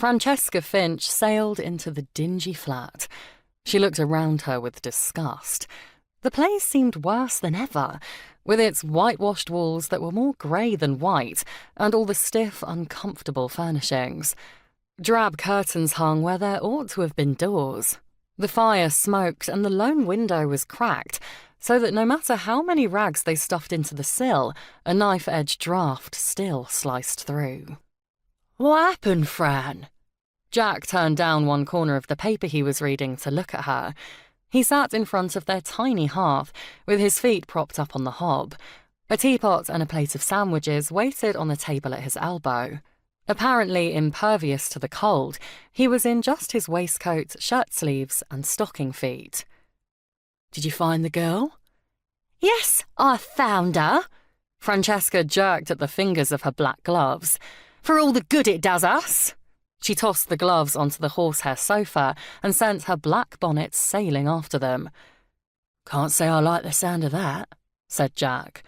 Francesca Finch sailed into the dingy flat. She looked around her with disgust. The place seemed worse than ever, with its whitewashed walls that were more grey than white, and all the stiff, uncomfortable furnishings. Drab curtains hung where there ought to have been doors. The fire smoked, and the lone window was cracked, so that no matter how many rags they stuffed into the sill, a knife-edged draught still sliced through. "What happened, Fran?" Jack turned down one corner of the paper he was reading to look at her. He sat in front of their tiny hearth, with his feet propped up on the hob. A teapot and a plate of sandwiches waited on the table at his elbow. Apparently impervious to the cold, he was in just his waistcoat, shirt sleeves, and stocking feet. "Did you find the girl?" "Yes, I found her." Francesca jerked at the fingers of her black gloves. "For all the good it does us." She tossed the gloves onto the horsehair sofa and sent her black bonnet sailing after them. "Can't say I like the sound of that," said Jack.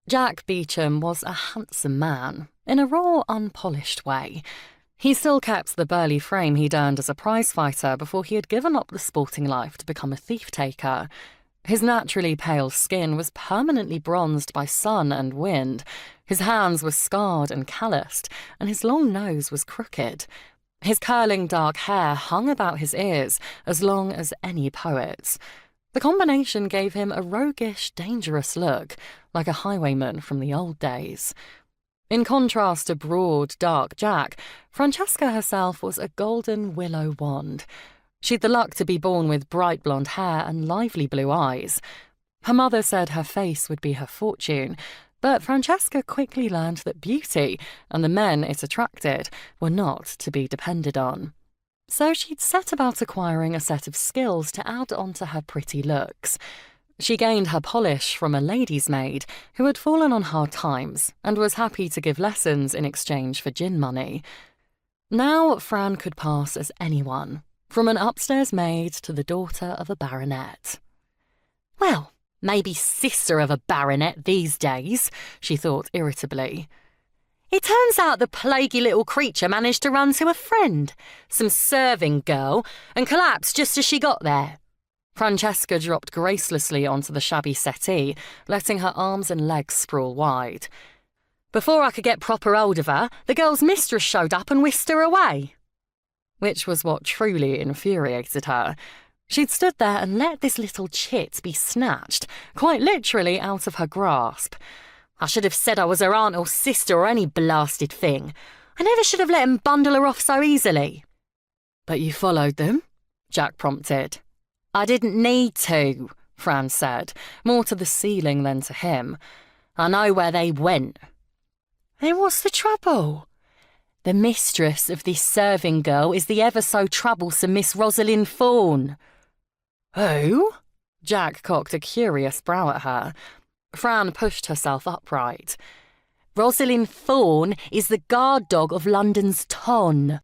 Jack Beecham was a handsome man, in a raw, unpolished way. He still kept the burly frame he'd earned as a prizefighter before he had given up the sporting life to become a thief-taker. His naturally pale skin was permanently bronzed by sun and wind. His hands were scarred and calloused, and his long nose was crooked. His curling dark hair hung about his ears as long as any poet's. The combination gave him a roguish, dangerous look, like a highwayman from the old days. In contrast to broad, dark Jack, Francesca herself was a golden willow wand. She'd the luck to be born with bright blonde hair and lively blue eyes. Her mother said her face would be her fortune, but Francesca quickly learned that beauty, and the men it attracted, were not to be depended on. So she'd set about acquiring a set of skills to add on to her pretty looks. She gained her polish from a lady's maid who had fallen on hard times and was happy to give lessons in exchange for gin money. Now Fran could pass as anyone, from an upstairs maid to the daughter of a baronet. "Well, maybe sister of a baronet these days," she thought irritably. "It turns out the plaguey little creature managed to run to a friend, some serving girl, and collapsed just as she got there." Francesca dropped gracelessly onto the shabby settee, letting her arms and legs sprawl wide. "Before I could get proper hold of her, the girl's mistress showed up and whisked her away." Which was what truly infuriated her. She'd stood there and let this little chit be snatched, quite literally out of her grasp. "I should have said I was her aunt or sister or any blasted thing. I never should have let 'em bundle her off so easily." "But you followed them?" Jack prompted. "I didn't need to," Fran said, more to the ceiling than to him. "I know where they went." "Then what's the trouble?" "The mistress of this serving girl is the ever-so-troublesome Miss Rosalind Thorne." "Who?" Jack cocked a curious brow at her. Fran pushed herself upright. "Rosalind Thorne is the guard dog of London's Ton."